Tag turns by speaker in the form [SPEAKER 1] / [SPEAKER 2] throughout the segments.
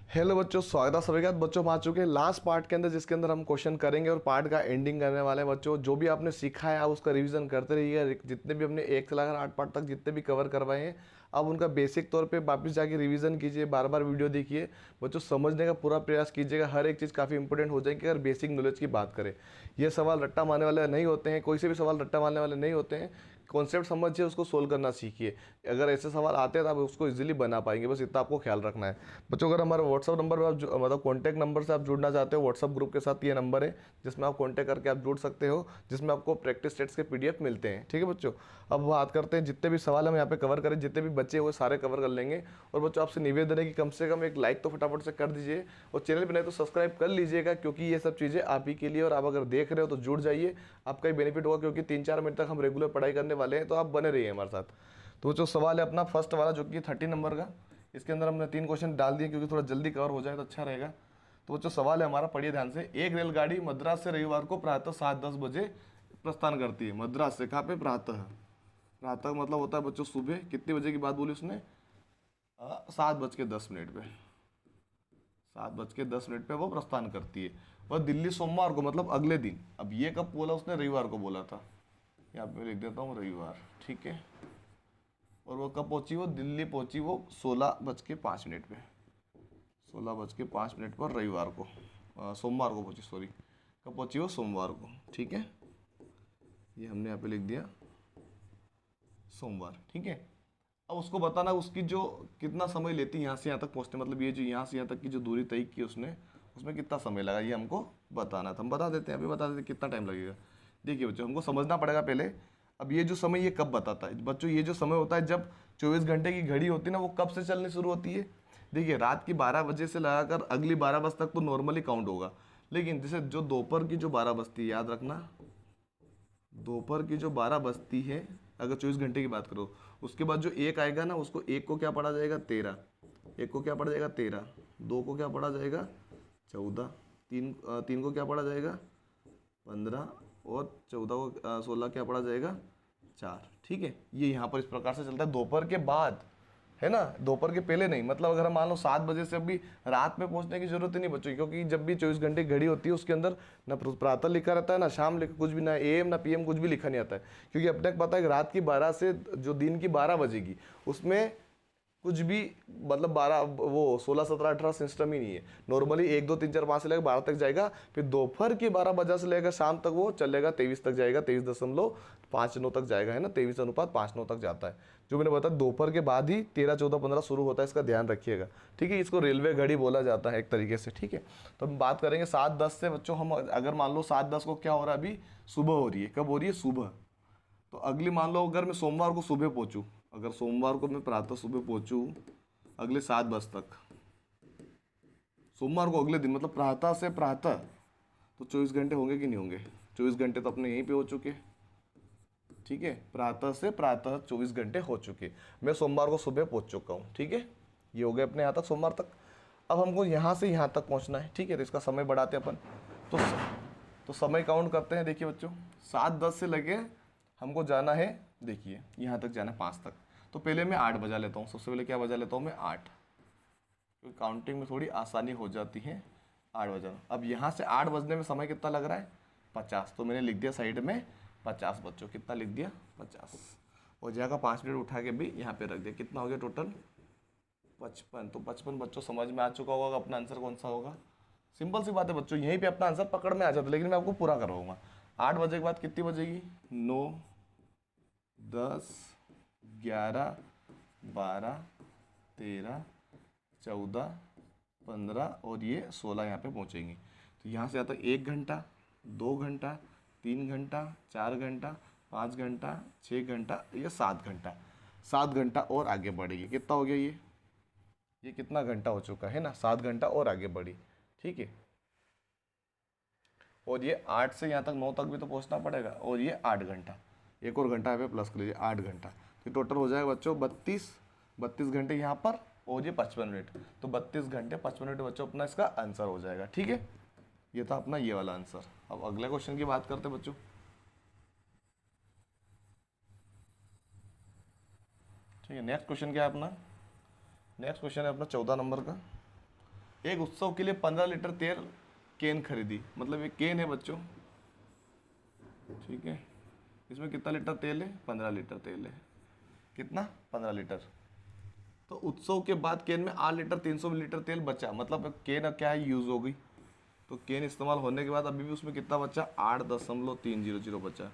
[SPEAKER 1] Hello बच्चों, स्वागत है सभी का। बच्चों हम आ चुके हैं लास्ट पार्ट के अंदर, जिसके अंदर हम क्वेश्चन करेंगे और पार्ट का एंडिंग करने वाले हैं। बच्चों जो भी आपने सीखा है आप उसका रिवीजन करते रहिएगा। जितने भी हमने 1 से लेकर 8 पार्ट तक जितने भी कवर करवाए हैं, अब उनका बेसिक तौर पे वापस जाके रिवीजन कीजिए, बार बार वीडियो देखिए। बच्चों समझने का पूरा प्रयास कीजिएगा, हर एक चीज़ काफ़ी इंपॉर्टेंट हो जाएगी अगर बेसिक नॉलेज की बात करें। ये सवाल रट्टा मारने वाले नहीं होते हैं, कोई से भी सवाल रट्टा मारने वाले नहीं होते हैं। कॉन्सेप्ट समझिए, उसको सोल्व करना सीखिए। अगर ऐसे सवाल आते हैं तो आप उसको इजीली बना पाएंगे, बस इतना आपको ख्याल रखना है। बच्चों अगर हमारे व्हाट्सअप नंबर पर आप मतलब कॉन्टैक्ट नंबर से आप जुड़ना चाहते हो, व्हाट्सअप ग्रुप के साथ ये नंबर है जिसमें आप कॉन्टैक्ट करके आप जुड़ सकते हो, जिसमें आपको प्रैक्टिस सेट्स के पीडीएफ मिलते हैं। ठीक है बच्चों, अब बात करते हैं जितने भी सवाल हम यहाँ पे कवर करें, जितने भी बच्चे वो सारे कवर कर लेंगे। और बच्चों आपसे निवेदन है कि कम से कम एक लाइक तो फटाफट से कर दीजिए, और चैनल पर नहीं तो सब्सक्राइब कर लीजिएगा, क्योंकि ये सब चीज़ें आप ही के लिए, और आप अगर देख रहे हो तो जुड़ जाइए, आपका ही बेनिफिट होगा। क्योंकि 3-4 मिनट तक हम रेगुलर पढ़ाई करने वाले हैं, तो आप बने रहिए हमारे साथ। तो जो सवाल है अपना फर्स्ट वाला, जो कि 30 नंबर का, इसके अंदर हमने 3 क्वेश्चन डाल दिए क्योंकि थोड़ा जल्दी कवर हो जाए तो अच्छा रहेगा। तो जो सवाल है हमारा, पढ़िए ध्यान से। एक रेलगाड़ी मद्रास से रविवार को प्रातः 7:10 बजे प्रस्थान करती है। मद्रास से कहाँ पे? प्रातः। प्रातः मतलब होता है बच्चों सुबह। कितने बजे की बात बोली उसने? 7:10 पे। 7:10 पे वो प्रस्थान करती है। वह दिल्ली सोमवार को, मतलब अगले दिन। अब ये कब बोला उसने? रविवार को बोला था। यहाँ पे लिख देता हूँ रविवार, ठीक है। और वो कब पहुंची? वो दिल्ली पहुंची वो 16:05 पे। 16:05 पर रविवार को, सोमवार को पहुंची, सॉरी। कब पहुंची वो? सोमवार को, ठीक है। ये हमने यहाँ पे लिख दिया सोमवार, ठीक है। अब उसको बताना उसकी जो कितना समय लेती है यहाँ से यहाँ तक पहुँचने, मतलब ये जो यहाँ से यहाँ तक की जो दूरी तय की उसने, उसमें कितना समय लगा, ये हमको बताना था। हम बता देते हैं, अभी बता देते हैं कितना टाइम लगेगा। देखिए बच्चों, हमको समझना पड़ेगा पहले। अब ये जो समय ये कब बताता है बच्चों? ये जो समय होता है जब 24 घंटे की घड़ी होती है ना, वो कब से चलनी शुरू होती है? देखिए रात की 12 बजे से लगाकर अगली 12 बजे तक तो नॉर्मली काउंट होगा। लेकिन जैसे जो दोपहर की जो 12 बजती है, याद रखना, दोपहर की जो 12 बजती है, अगर 24 घंटे की बात करो, उसके बाद जो एक आएगा ना, उसको एक को क्या पढ़ा जाएगा? 13। एक को क्या पढ़ा जाएगा? 13। दो को क्या पढ़ा जाएगा? 14। तीन को क्या पढ़ा जाएगा? 15। और 14 को 16 क्या पढ़ा जाएगा? 4। ठीक है, ये यहाँ पर इस प्रकार से चलता है दोपहर के बाद, है ना, दोपहर के पहले नहीं। मतलब अगर हम मान लो 7 बजे से अभी रात में पहुंचने की जरूरत ही नहीं बच्चों, क्योंकि जब भी 24 घंटे की घड़ी होती है उसके अंदर ना प्रातः लिखा रहता है, ना शाम लिखा, कुछ भी, ना एएम ना पीएम, कुछ भी लिखा नहीं आता है। क्योंकि अपने को पता है कि रात की 12 से जो दिन की 12 बजेगी, उसमें कुछ भी, मतलब 12 वो 16 17 18 सिस्टम ही नहीं है। नॉर्मली 1 2 3 4 5 से लेकर 12 तक जाएगा। फिर दोपहर की 12 बजे से लेकर शाम तक वो चलेगा 23 तक जाएगा, 23.59 तक जाएगा, है ना, 23:59 तक जाता है। जो मैंने बताया दोपहर के बाद ही 13 14 15 शुरू होता है, इसका ध्यान रखिएगा, ठीक है। इसको रेलवे घड़ी बोला जाता है एक तरीके से, ठीक है। तो हम बात करेंगे 7:10 से बच्चों। हम अगर मान लो 7:10 को क्या हो रहा है? अभी सुबह हो रही है। कब हो रही है? सुबह। तो अगली मान लो अगर मैं सोमवार को सुबह पहुंचूं, अगर सोमवार को मैं प्रातः सुबह पहुंचूं अगले 7 बजे तक, सोमवार को अगले दिन, मतलब प्रातः से प्रातः, तो 24 घंटे होंगे कि नहीं होंगे? 24 घंटे तो अपने यहीं पे हो चुके, ठीक है। प्रातः से प्रातः 24 घंटे हो चुके। मैं सोमवार को सुबह पहुंच चुका हूँ, ठीक है। ये हो गया अपने यहाँ तक, सोमवार तक। अब हमको यहाँ से यहाँ तक पहुँचना है, ठीक है। तो इसका समय बढ़ाते हैं अपन। तो तो समय काउंट करते हैं। देखिए बच्चों, 7:10 से लगे हमको जाना है, देखिए यहाँ तक जाना है 5 तक। तो पहले मैं 8 बजा लेता हूँ। सबसे पहले क्या बजा लेता हूँ मैं? 8, क्योंकि काउंटिंग में थोड़ी आसानी हो जाती है। 8 बजा। अब यहाँ से 8 बजने में समय कितना लग रहा है? 50। तो मैंने लिख दिया साइड में 50 बच्चों। कितना लिख दिया? 50। और जगह 5 मिनट उठा के भी यहाँ पे रख दिया। कितना हो गया टोटल? 55। तो 55 बच्चों समझ में आ चुका होगा अपना आंसर कौन सा होगा। सिंपल सी बात है बच्चों, यहीं पे अपना आंसर पकड़ में आ जाता है, लेकिन मैं आपको पूरा करवाऊंगा। 8 बजे के बाद कितनी बजेगी? 9 10 11 12 13 14 15 और ये 16 यहाँ पे पहुँचेंगी। तो यहाँ से आता है 1 घंटा, 2 घंटा, 3 घंटा, 4 घंटा, 5 घंटा, 6 घंटा, ये 7 घंटा। 7 घंटा और आगे बढ़ेगी। कितना हो गया ये कितना घंटा हो चुका है ना? 7 घंटा और आगे बढ़ी, ठीक है। और ये 8 से यहाँ तक 9 तक भी तो पहुँचना पड़ेगा, और ये 8 घंटा। एक और घंटा यहाँ पे प्लस कर लीजिए, 8 घंटा। तो टोटल हो जाएगा बच्चों 32 घंटे यहाँ पर, और ये 55 मिनट। तो 32 घंटे 55 मिनट बच्चों अपना इसका आंसर हो जाएगा, ठीक है। ये था अपना ये वाला आंसर। अब अगले क्वेश्चन की बात करते हैं बच्चों। ठीक है, नेक्स्ट क्वेश्चन क्या है अपना? नेक्स्ट क्वेश्चन है अपना 14 नंबर का। एक उत्सव के लिए 15 लीटर तेल केन खरीदी, मतलब ये केन है बच्चों, ठीक है। इसमें कितना लीटर तेल है? 15 लीटर तेल है। कितना? 15 लीटर। तो उत्सव के बाद केन में 8 लीटर 300 मिलीलीटर तेल बचा, मतलब केन क्या है, यूज हो गई। तो केन इस्तेमाल होने के बाद अभी भी उसमें कितना बचा? 8.300 बचा,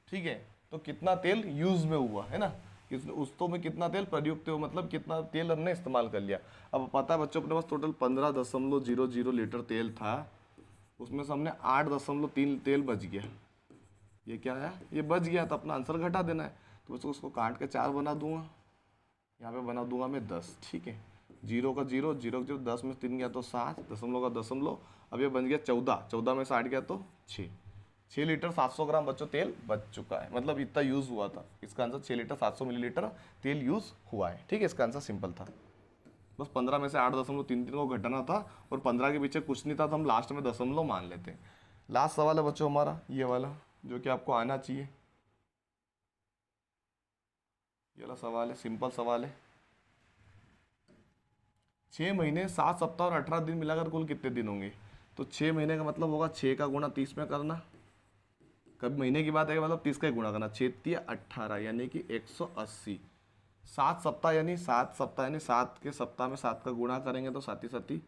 [SPEAKER 1] ठीक है। तो कितना तेल यूज में हुआ है ना, उत्सव में कितना तेल प्रयुक्त हो, मतलब कितना तेल हमने इस्तेमाल कर लिया। अब पता है बच्चों अपने पास टोटल 15.00 लीटर तेल था, उसमें से हमने 8.3 तेल बच गया। ये क्या है? ये बच गया, तो अपना आंसर घटा देना है। तो बच्चों उसको काट के 4 बना दूंगा, यहाँ पे बना दूंगा मैं 10, ठीक है। जीरो का जीरो, जीरो का जीरो, 10 में 3 गया तो 7, दशमलव का दशमलव, अब ये बन गया 14, 14 में से 8 गया तो 6 लीटर 700 ग्राम बच्चों तेल बच चुका है, मतलब इतना यूज हुआ था। इसका आंसर 6 लीटर 700 मिलीलीटर तेल यूज हुआ है, ठीक है। इसका आंसर सिंपल था, बस 15 में से 8.33 को घटाना था, और 15 के पीछे कुछ नहीं था, तो हम लास्ट में दशमलव मान लेते हैं। लास्ट सवाल है बच्चों हमारा ये वाला, जो कि आपको आना चाहिए। ये वाला सवाल है, सिंपल सवाल है। 6 महीने 7 सप्ताह और 18 दिन मिलाकर कुल कितने दिन होंगे? तो 6 महीने का मतलब होगा 6 का गुणा 30 में करना, कभी महीने की बात है मतलब 30 का ही गुणा करना, 6 18 यानी कि 180। 7 सप्ताह यानी 7 सप्ताह यानी 7 के सप्ताह में 7 का गुणा करेंगे तो 7 ही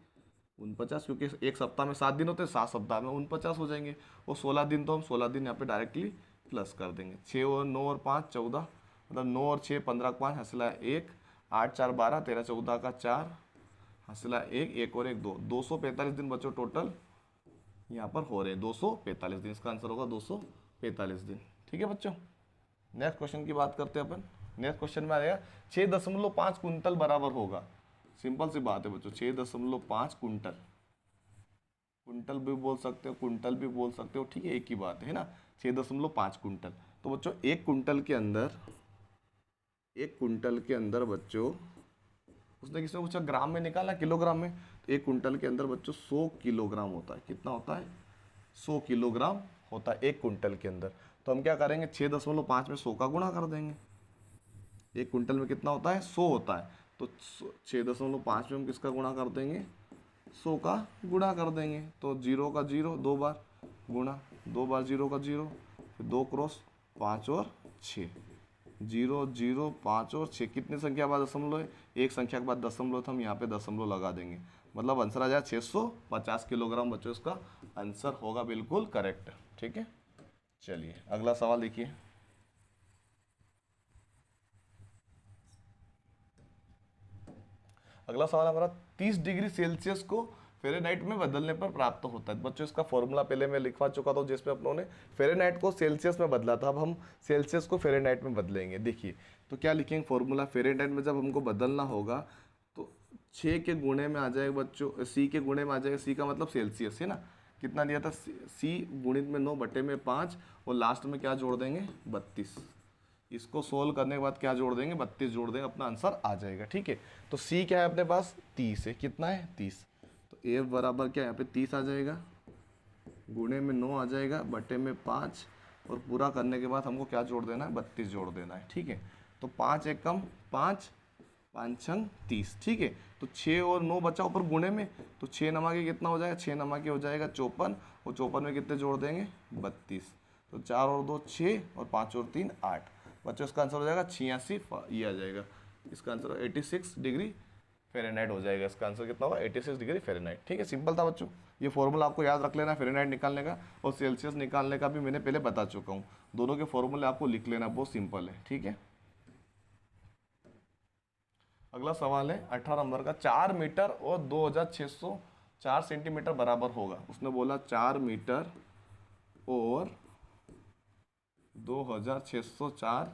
[SPEAKER 1] 49, क्योंकि एक सप्ताह में 7 दिन होते हैं, 7 सप्ताह में 49 हो जाएंगे। और 16 दिन तो हम 16 दिन यहाँ पे डायरेक्टली प्लस कर देंगे। 6 और 9 और 5 14, मतलब 9 और 6 15 का 5 हंसला 1, 8 4 12, 13 14 का 4 हंसला 1, 1 और 1 2, 245 दिन बच्चों टोटल यहाँ पर हो रहे हैं। 245 दिन, इसका आंसर होगा 245 दिन, ठीक है बच्चों। नेक्स्ट क्वेश्चन की बात करते हैं अपन। नेक्स्ट क्वेश्चन में आएगा 6.5 कुंटल बराबर होगा। सिंपल सी बात है बच्चों, 6.5 कुंटल, कुंटल भी बोल सकते हो, कुंटल भी बोल सकते हो, ठीक है, एक ही बात है ना। 6.5 कुंटल, तो बच्चों एक कुंटल के अंदर बच्चों, उसने किसी ने पूछा ग्राम में निकाला किलोग्राम में, तो एक कुंटल के अंदर बच्चों 100 किलोग्राम होता है। कितना होता है? 100 किलोग्राम होता है एक कुंटल के अंदर। तो हम क्या करेंगे, 6.5 में 100 का गुणा कर देंगे। एक कुंटल में कितना होता है? 100 होता है, तो 6.5 में हम किसका गुणा कर देंगे? 100 का गुणा कर देंगे। तो 0 का 0 2 बार गुणा, 2 बार 0 का 0, फिर 2 क्रॉस 5 और 6, 0 0 5 और 6, कितनी संख्या के बाद दशमलव है? एक संख्या के बाद दशमलव, तो हम यहाँ पे दशमलव लगा देंगे, मतलब आंसर आ जाए 650 किलोग्राम बच्चों, इसका आंसर होगा बिल्कुल करेक्ट, ठीक है। चलिए अगला सवाल देखिए। अगला सवाल हमारा 30 डिग्री सेल्सियस को फ़ारेनहाइट में बदलने पर प्राप्त होता है। बच्चों इसका फॉर्मूला पहले मैं लिखवा चुका था, जिसमें अपनों ने फ़ारेनहाइट को सेल्सियस में बदला था। अब हम सेल्सियस को फ़ारेनहाइट में बदलेंगे। देखिए तो क्या लिखेंगे फॉर्मूला, फ़ारेनहाइट में जब हमको बदलना होगा तो 6 के गुणे में आ जाएगा बच्चों, सी के गुणे में आ जाएगा, सी का मतलब सेल्सियस है ना। कितना दिया था? सी गुणित में 9 बटे में 5, और लास्ट में क्या जोड़ देंगे? 32। इसको सोल्व करने के बाद क्या जोड़ देंगे? 32 जोड़ देंगे, अपना आंसर आ जाएगा, ठीक है। तो सी क्या है अपने पास? 30 है। कितना है? 30। तो ए बराबर क्या है यहाँ पे? 30 आ जाएगा, गुणे में 9 आ जाएगा, बटे में 5, और पूरा करने के बाद हमको क्या जोड़ देना है? 32 जोड़ देना है, ठीक है। तो 5 एकम 5, 5 छंग 30, ठीक है। तो 6 और 9 बचा ऊपर गुणे में, तो 6 नमा के कितना हो जाएगा? 6 नमा के हो जाएगा 54, और 54 में कितने जोड़ देंगे? 32। तो 4 और 2 6, और 5 और 3 8। बच्चों इसका आंसर हो जाएगा 86, ये आ जाएगा इसका आंसर 86 डिग्री फ़ारेनहाइट हो जाएगा। इसका आंसर कितना होगा? 86 डिग्री फ़ारेनहाइट, ठीक है। सिंपल था बच्चों, ये फॉर्मूला आपको याद रख लेना, फ़ारेनहाइट निकालने का और सेल्सियस निकालने का भी मैंने पहले बता चुका हूँ। दोनों के फॉर्मूले आपको लिख लेना, बहुत सिंपल है, ठीक है। अगला सवाल है 18 नंबर का, 4 मीटर और 2604 सेंटीमीटर बराबर होगा। उसने बोला 4 मीटर और 2604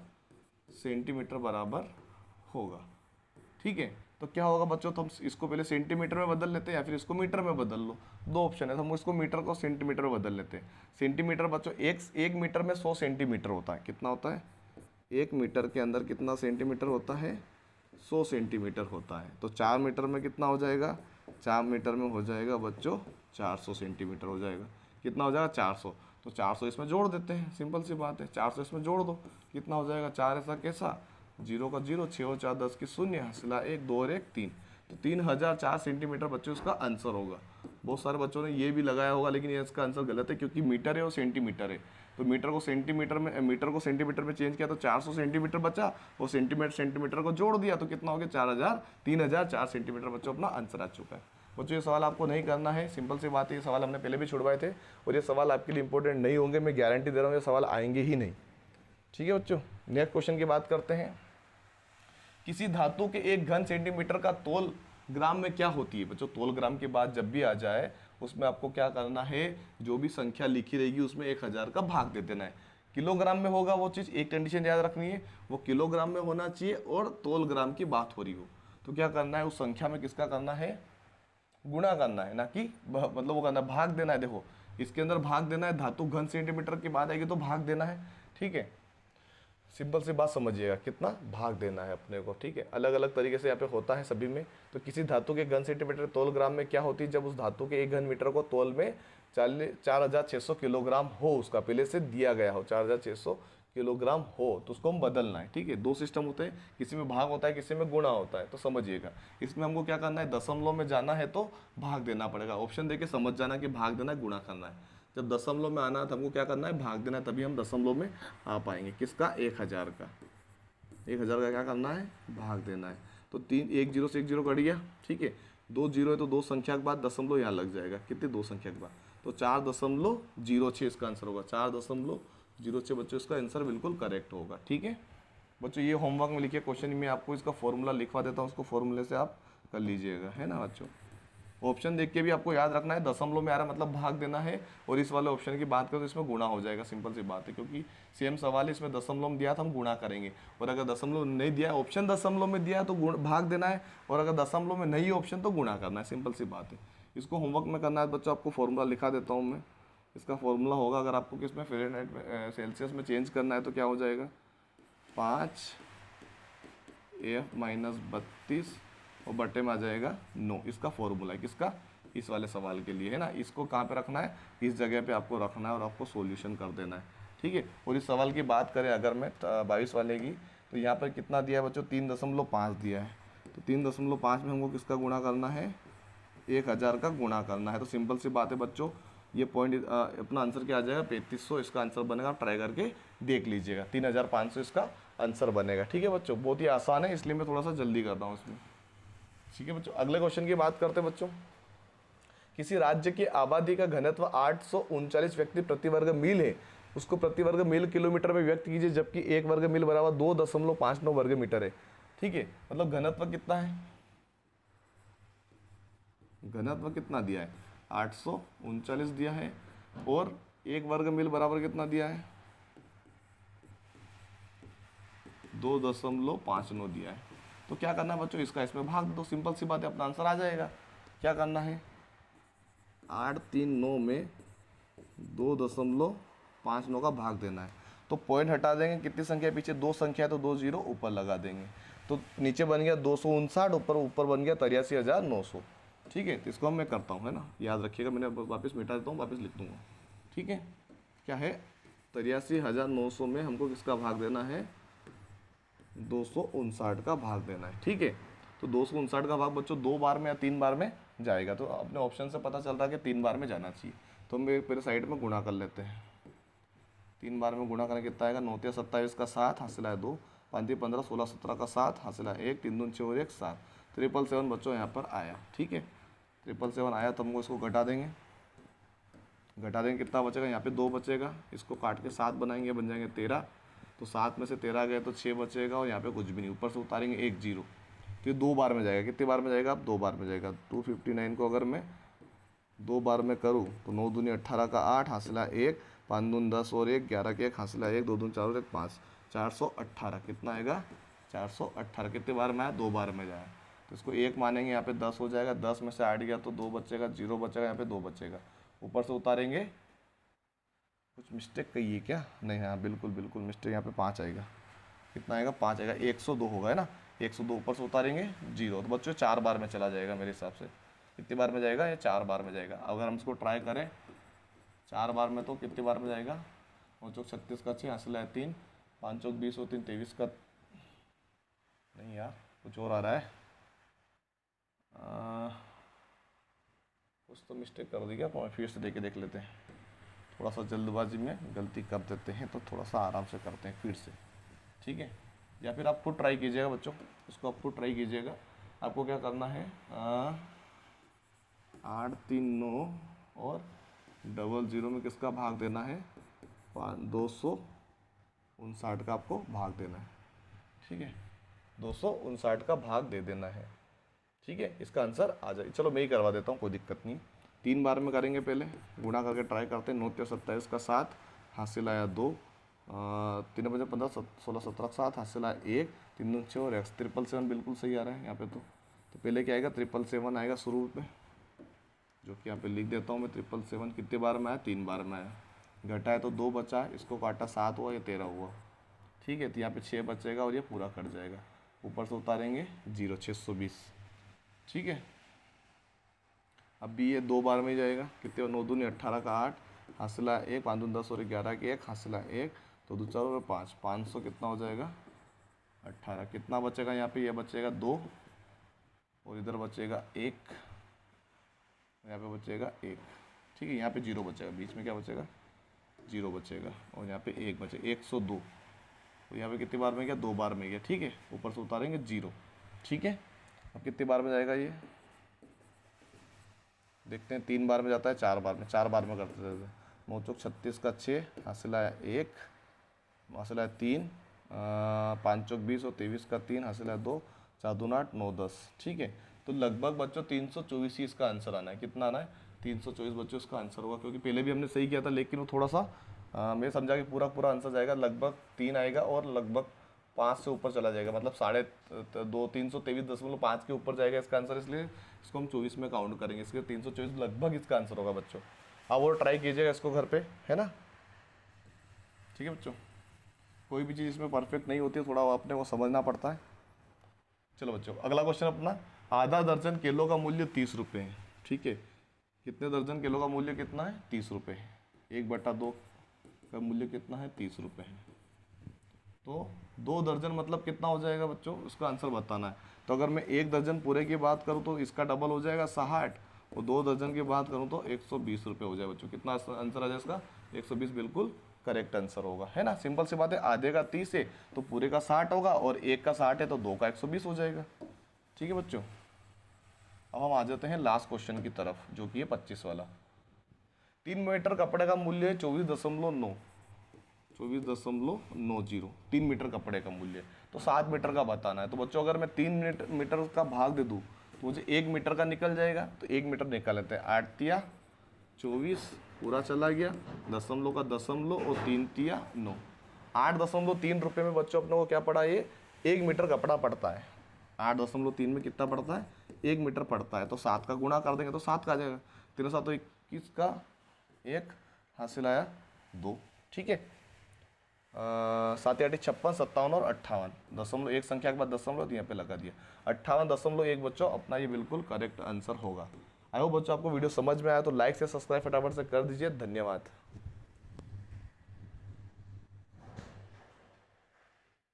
[SPEAKER 1] सेंटीमीटर बराबर होगा, ठीक है। तो क्या होगा बच्चों? तो हम इसको पहले सेंटीमीटर में बदल लेते हैं, या फिर इसको मीटर में बदल लो। दो ऑप्शन है, तो हम इसको मीटर को सेंटीमीटर में बदल लेते हैं। सेंटीमीटर बच्चों, एक मीटर में 100 सेंटीमीटर होता है। कितना होता है? एक मीटर के अंदर कितना सेंटीमीटर होता है? 100 सेंटीमीटर होता है। तो 4 मीटर में कितना हो जाएगा? 4 मीटर में हो जाएगा बच्चों 400 सेंटीमीटर हो जाएगा। कितना हो जाएगा? 400। तो 400 इसमें जोड़ देते हैं, सिंपल सी बात है, 400 इसमें जोड़ दो, कितना हो जाएगा? 4 ऐसा कैसा, 0 का 0, 6 और 4 10 की 0, हंसला 1, 2 और 1 3। तो 3004 सेंटीमीटर बच्चों इसका आंसर होगा। बहुत सारे बच्चों ने ये भी लगाया होगा, लेकिन ये इसका आंसर गलत है, क्योंकि मीटर है और सेंटीमीटर है। तो मीटर को सेंटीमीटर में चेंज किया तो 400 सेंटीमीटर बचा, और सेंटीमीटर को जोड़ दिया तो कितना हो गया 3004 सेंटीमीटर बच्चों अपना आंसर आ चुका है। बच्चों ये सवाल आपको नहीं करना है, सिंपल सी बात है। ये सवाल हमने पहले भी छुड़वाए थे और ये सवाल आपके लिए इंपॉर्टेंट नहीं होंगे, मैं गारंटी दे रहा हूँ, ये सवाल आएंगे ही नहीं। ठीक है बच्चों, नेक्स्ट क्वेश्चन की बात करते हैं। किसी धातु के 1 घन सेंटीमीटर का तोल ग्राम में क्या होती है? बच्चों तोल ग्राम की बात जब भी आ जाए उसमें आपको क्या करना है, जो भी संख्या लिखी रहेगी उसमें 1000 का भाग दे देना है। किलोग्राम में होगा वो चीज़, एक कंडीशन याद रखनी है, वो किलोग्राम में होना चाहिए और तोल ग्राम की बात हो रही हो। तो क्या करना है, उस संख्या में किसका करना है, गुणा करना है, ना कि मतलब वो करना है, भाग देना है। देखो इसके अंदर भाग देना है, धातु घन सेंटीमीटर की बात आएगी तो भाग देना है। ठीक है, सिंपल सी बात समझिएगा, कितना भाग देना है अपने को। ठीक है, अलग अलग तरीके से यहाँ पे होता है सभी में। तो किसी धातु के घन सेंटीमीटर तोल ग्राम में क्या होती है, जब उस धातु के 1 घन मीटर को तोल में 4600 किलोग्राम हो, उसका पहले से दिया गया हो 4600 किलोग्राम हो, तो उसको हम बदलना है। ठीक है, 2 सिस्टम होते हैं, किसी में भाग होता है, किसी में गुणा होता है। तो समझिएगा, इसमें हमको क्या करना है, दशमलव में जाना है तो भाग देना पड़ेगा। ऑप्शन देके समझ जाना कि भाग देना है, गुणा करना है। जब दशमलव में आना है तो हमको क्या करना है, भाग देना है, तभी हम दशमलव में आ पाएंगे। किसका, 1000 का। 1000 का क्या करना है, भाग देना है। तो 1 0 से 1 0 कट गया। ठीक है, 2 0 है तो 2 संख्या के बाद दशमलव यहाँ लग जाएगा, कितनी 2 संख्या के बाद, तो 4.06 इसका आंसर होगा। 4.06 बच्चों इसका आंसर बिल्कुल करेक्ट होगा। ठीक है बच्चों, ये होमवर्क में लिखे क्वेश्चन में आपको इसका फॉर्मूला लिखवा देता हूँ, उसको फॉर्मूले से आप कर लीजिएगा, है ना बच्चों। ऑप्शन देख के भी आपको याद रखना है, दशमलव में आ रहा मतलब भाग देना है, और इस वाले ऑप्शन की बात करें तो इसमें गुणा हो जाएगा। सिंपल सी बात है, क्योंकि सेम सवाल है, इसमें दशमलव दिया था हम गुणा करेंगे, और अगर दशमलव नहीं दिया, ऑप्शन दशमलव में दिया है तो भाग देना है, और अगर दशमलव में नहीं ऑप्शन तो गुणा करना है। सिंपल सी बात है, इसको होमवर्क में करना है बच्चों। आपको फॉर्मूला लिखा देता हूँ मैं। इसका फॉर्मूला होगा, अगर आपको किसमें फ़ारेनहाइट में सेल्सियस में चेंज करना है तो क्या हो जाएगा, 5F-32 और बटे में आ जाएगा 9। इसका फॉर्मूला है, किसका, इस वाले सवाल के लिए, है ना। इसको कहाँ पे रखना है, इस जगह पे आपको रखना है और आपको सॉल्यूशन कर देना है। ठीक है, और इस सवाल की बात करें अगर मैं 22 वाले की, तो यहाँ पर कितना दिया है बच्चों, 3.5 दिया है। तो 3.5 में हमको किसका गुणा करना है, 1000 का गुणा करना है। तो सिंपल सी बात है बच्चों, ये पॉइंट अपना आंसर क्या आ जाएगा, 3500 इसका आंसर बनेगा। आप ट्राई करके देख लीजिएगा, 3500 इसका आंसर बनेगा। ठीक है बच्चों, बहुत ही आसान है, इसलिए मैं थोड़ा सा जल्दी करता हूँ इसमें। ठीक है बच्चों, अगले क्वेश्चन की बात करते हैं बच्चों। किसी राज्य की आबादी का घनत्व 839 व्यक्ति प्रति वर्ग मील है, उसको प्रति वर्ग मील किलोमीटर में व्यक्त कीजिए, जबकि 1 वर्ग मील बराबर 2.59 वर्ग मीटर है। ठीक है, मतलब घनत्व कितना है, घनत्व कितना दिया है, 839 दिया है, और 1 वर्ग मील बराबर कितना दिया है, 2.59 दिया है। तो क्या करना है बच्चों, इसका इसमें भाग दो, सिंपल सी बात है, अपना आंसर आ जाएगा। क्या करना है, 839 में 2.59 का भाग देना है। तो पॉइंट हटा देंगे, कितनी संख्या है पीछे, 2 संख्या है तो 2 0 ऊपर लगा देंगे। तो नीचे बन गया 259, ऊपर बन गया 83,900। ठीक है, तो इसको मैं करता हूँ, है ना, याद रखिएगा, मैंने वापस मिटा देता हूँ, वापस लिख दूँगा। ठीक है, क्या है, 83,900 में हमको किसका भाग देना है, 259 का भाग देना है। ठीक है, तो 259 का भाग बच्चों 2 बार में या 3 बार में जाएगा, तो अपने ऑप्शन से पता चल रहा है कि 3 बार में जाना चाहिए। तो हम मेरे साइड में गुणा कर लेते हैं, 3 बार में गुणा करके कितना आएगा, 9 27 का 7 हासिल है 2, 5 15 16 17 का 7 हासिल है 1, 3 2 6 और 1 7, 777 बच्चों यहाँ पर आया। ठीक है, 777 आया तो हमको इसको घटा देंगे, कितना बचेगा, यहाँ पे 2 बचेगा, इसको काट के 7 बनाएंगे, बन जाएंगे 13। तो 7 में से 13 गए तो 6 बचेगा, और यहाँ पे कुछ भी नहीं, ऊपर से उतारेंगे 1 0। तो ये 2 बार में जाएगा, कितनी बार में जाएगा, अब 2 बार में जाएगा। 259 को अगर मैं 2 बार में करूँ तो 9 दूनी 18 का 8 हासिला 1, 5 दूनी 10 और 1, 11 के 1 हासिला 1, 2 दूनी 4 और 1 5, 418। कितना आएगा, 418। कितने बार में आया, 2 बार में जाए, तो इसको 1 मानेंगे, यहाँ पे 10 हो जाएगा, 10 में से 8 गया तो 2 बचेगा, 0 बचेगा, यहाँ पे 2 बचेगा, ऊपर से उतारेंगे। कुछ मिस्टेक कही है क्या, नहीं, हाँ बिल्कुल मिस्टेक, यहाँ पे 5 आएगा, कितना आएगा, 5 आएगा, 102 होगा, है ना, 102 ऊपर से उतारेंगे 0। तो बच्चों 4 बार में चला जाएगा मेरे हिसाब से। कितनी बार में जाएगा, ये 4 बार में जाएगा। अगर हम इसको ट्राई करें 4 बार में, तो कितनी बार में जाएगा, 9 चौक 36 का 6 हासिल है 3, 5 चौक 20 और 3 23 का, नहीं यार कुछ और आ रहा है, कुछ तो मिस्टेक कर दी क्या, फिर से देख लेते हैं। थोड़ा सा जल्दबाजी में गलती कर देते हैं, तो थोड़ा सा आराम से करते हैं फिर से, ठीक है। या फिर आप खुद ट्राई कीजिएगा बच्चों, इसको आप खुद ट्राई कीजिएगा। आपको क्या करना है, 8 3 9 और 00 में किसका भाग देना है, 259 का आपको भाग देना है, ठीक है। 259 का भाग दे देना है, ठीक है। इसका आंसर आ जाए। चलो मैं ही करवा देता हूँ, कोई दिक्कत नहीं। 3 बार में करेंगे, पहले गुणा करके ट्राई करते हैं। 9 × 27 का 7, हासिल आया 2, 3 × 5 = 15, 16 17 7, हासिल आया 1, 3 दूनी 6 और x 777 बिल्कुल सही आ रहा है यहाँ पे। तो पहले क्या आएगा, 777 आएगा शुरू में, जो कि यहाँ पे लिख देता हूँ मैं। 777 कितने बार में आया, 3 बार में आया। घटा है तो 2 बचा, इसको काटा 7 हुआ, ये 13 हुआ, ठीक है। तो यहाँ पे 6 बचेगा और ये पूरा कट जाएगा। ऊपर से उतारेंगे 0, 620, ठीक है। अब भी ये 2 बार में ही जाएगा। कितने, 9 दूनी 18 का 8, हासिला 1, 5 दूनी 10 और 11 के 1, हासिला 1, तो 2 4 और 5, 500 कितना हो जाएगा, 18। कितना बचेगा यहाँ पे, ये बचेगा 2 और इधर बचेगा 1, यहाँ पे बचेगा 1, ठीक है। यहाँ पे 0 बचेगा, बीच में क्या बचेगा, 0 बचेगा, और यहाँ पे 1 बचेगा, 102। तो यहाँ पे कितनी बार में गया, 2 बार में गया, ठीक है। ऊपर से उतारेंगे 0, ठीक है। अब कितनी बार में जाएगा ये, देखते हैं। 3 बार में जाता है, 4 बार में, 4 बार में करते थे। 9 चौक 36 का 6, हासिल आया 1, हासिल आया 3, 5 चौक 20 और 23 का 3, हासिल आया 2, 4 दूना 8, 9 10, ठीक है। तो लगभग बच्चों 324 ही इसका आंसर आना है। कितना आना है, 324 बच्चों इसका आंसर होगा, क्योंकि पहले भी हमने सही किया था, लेकिन वो थोड़ा सा मैं समझा कि पूरा आंसर जाएगा, लगभग 3 आएगा और लगभग 5 से ऊपर चला जाएगा, मतलब 323.5 के ऊपर जाएगा इसका आंसर। इसलिए इसको हम 24 में काउंट करेंगे, इसलिए 324 लगभग इसका आंसर होगा बच्चों। आप और ट्राई कीजिएगा इसको घर पे, है ना, ठीक है बच्चों। कोई भी चीज़ इसमें परफेक्ट नहीं होती है, थोड़ा आपने वो समझना पड़ता है। चलो बच्चों, अगला क्वेश्चन अपना, आधा दर्जन केलों का मूल्य 30 रुपये है, ठीक है। कितने दर्जन केलों का मूल्य कितना है, 30 रुपये। 1/2 का मूल्य कितना है, 30 रुपये है। तो 2 दर्जन मतलब कितना हो जाएगा बच्चों, उसका आंसर बताना है। तो अगर मैं 1 दर्जन पूरे की बात करूँ तो इसका डबल हो जाएगा 60, और 2 दर्जन की बात करूँ तो 120 रुपये हो जाए बच्चों। कितना आंसर आ जाए इसका, 120 बिल्कुल करेक्ट आंसर होगा, है ना। सिंपल सी बात है, आधे का 30 है तो पूरे का 60 होगा, और 1 का 60 है तो 2 का 120 हो जाएगा, ठीक है बच्चों। अब हम आ जाते हैं लास्ट क्वेश्चन की तरफ, जो कि है 25 वाला। 3 मीटर कपड़े का मूल्य है 24.90, 3 मीटर कपड़े का मूल्य, तो 7 मीटर का बताना है। तो बच्चों अगर मैं 3 मीटर का भाग दे दूँ तो मुझे 1 मीटर का निकल जाएगा, तो 1 मीटर निकाल लेते हैं। 8 तिया 24 पूरा चला गया, दशमलव का दशमलव और 3 तिया 9, 8.3 रुपये में बच्चों अपने को क्या पड़ा, ये 1 मीटर कपड़ा पड़ता है। 8.3 में कितना पड़ता है, 1 मीटर पड़ता है। तो 7 का गुणा कर देंगे तो 7 का आ जाएगा। 3 7 तो 21 का 1, हासिल आया 2, ठीक है। 7 8 56, 57 और 58, दशमलव एक संख्या के बाद दशमलव यहाँ पे लगा दिया, 58.1 बच्चों अपना ये बिल्कुल करेक्ट आंसर होगा। आई होप बच्चों आपको वीडियो समझ में आया, तो लाइक से सब्सक्राइब फटाफट से कर दीजिए। धन्यवाद।